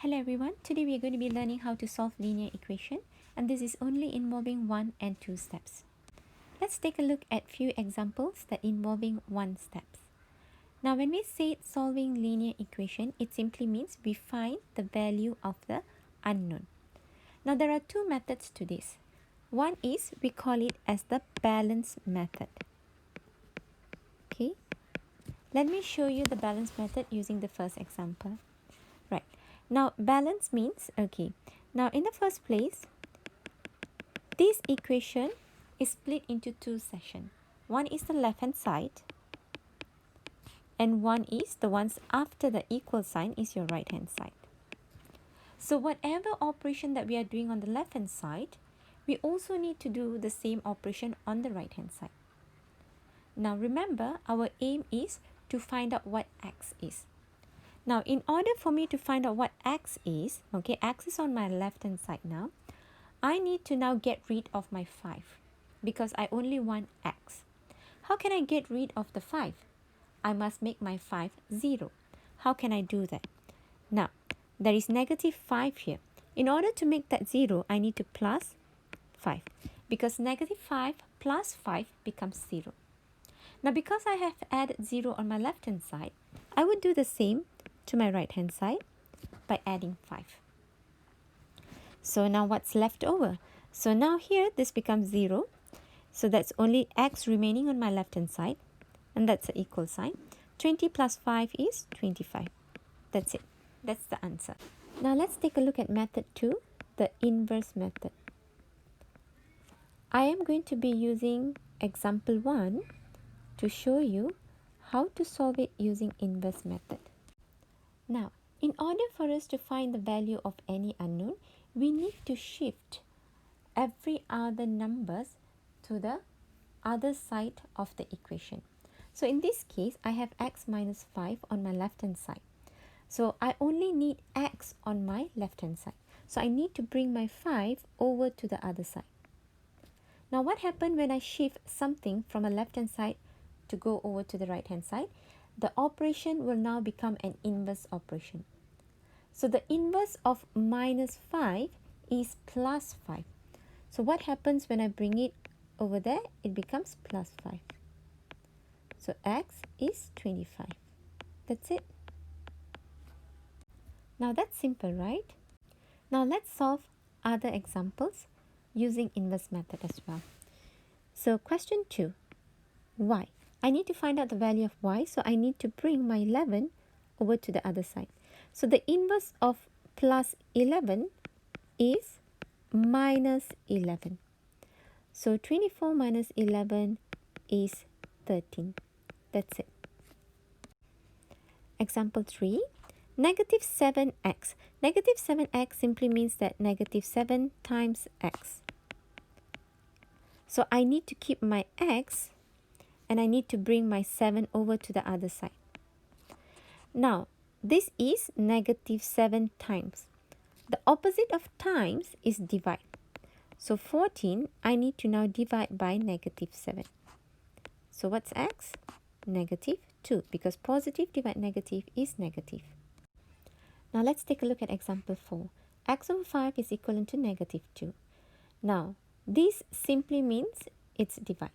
Hello everyone, today we are going to be learning how to solve linear equation, and this is only involving 1 and 2 steps. Let's take a look at few examples that involving 1 steps. Now when we say solving linear equation, it simply means we find the value of the unknown. Now there are two methods to this. One is we call it as the balance method. Okay, let me show you the balance method using the first example. Right. Now balance means, now in the first place, this equation is split into two sections. One is the left hand side and one is the ones after the equal sign is your right hand side. So whatever operation that we are doing on the left hand side, we also need to do the same operation on the right hand side. Now remember, our aim is to find out what x is. Now, in order for me to find out what x is, x is on my left hand side now, I need to now get rid of my 5 because I only want x. How can I get rid of the 5? I must make my 5 0. How can I do that? Now, there is negative 5 here. In order to make that 0, I need to plus 5 because negative 5 plus 5 becomes 0. Now, because I have added 0 on my left hand side, I would do the same to my right hand side by adding 5. So now what's left over? So now here this becomes 0. So that's only x remaining on my left hand side, and that's an equal sign. 20 plus 5 is 25. That's it. That's the answer. Now let's take a look at method 2, the inverse method. I am going to be using example 1 to show you how to solve it using inverse method. Now, in order for us to find the value of any unknown, we need to shift every other numbers to the other side of the equation. So in this case, I have x minus 5 on my left hand side. So I only need x on my left hand side. So I need to bring my 5 over to the other side. Now what happens when I shift something from a left hand side to go over to the right hand side? The operation will now become an inverse operation. So the inverse of minus 5 is plus 5. So what happens when I bring it over there? It becomes plus 5. So x is 25. That's it. Now that's simple, right? Now let's solve other examples using inverse method as well. So question 2, y. I need to find out the value of y, so I need to bring my 11 over to the other side. So the inverse of plus 11 is minus 11. So 24 minus 11 is 13. That's it. Example 3, negative 7x. Negative 7x simply means that negative 7 times x. So I need to keep my x and I need to bring my 7 over to the other side. Now, this is negative 7 times. The opposite of times is divide. So 14, I need to now divide by negative 7. So what's x? Negative 2, because positive divided negative is negative. Now let's take a look at example 4. X over 5 is equivalent to negative 2. Now, this simply means it's divide.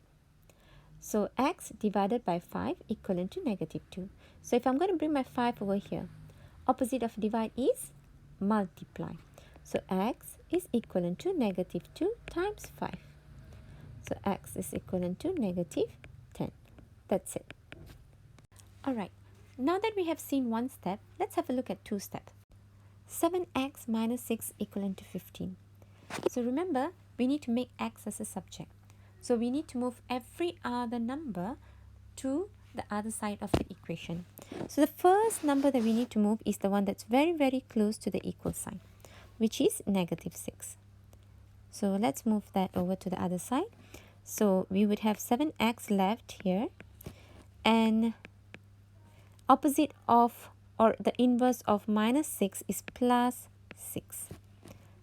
So x divided by 5 equivalent to negative 2. So if I'm going to bring my 5 over here, opposite of divide is multiply. So x is equivalent to negative 2 times 5. So x is equivalent to negative 10. That's it. Alright, now that we have seen one step, let's have a look at two steps. 7x minus 6 equivalent to 15. So remember, we need to make x as a subject. So we need to move every other number to the other side of the equation. So the first number that we need to move is the one that's very, very close to the equal sign, which is negative 6. So let's move that over to the other side. So we would have 7x left here, and opposite of, or the inverse of minus 6 is plus 6.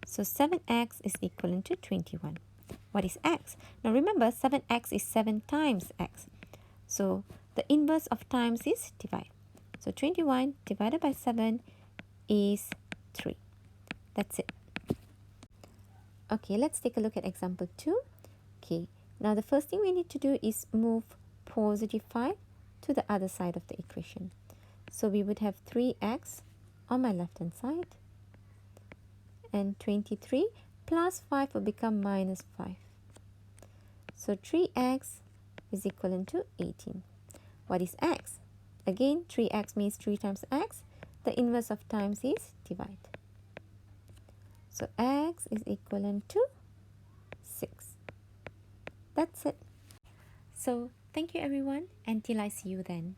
So 7x is equivalent to 21. What is x? Now remember, 7x is 7 times x. So the inverse of times is divide. So 21 divided by 7 is 3. That's it. Okay, let's take a look at example 2. Okay, now the first thing we need to do is move positive 5 to the other side of the equation. So we would have 3x on my left hand side, and 23 plus 5 will become minus 5. So 3x is equivalent to 18. What is x? Again, 3x means 3 times x. The inverse of times is divide. So x is equivalent to 6. That's it. So thank you everyone, until I see you then.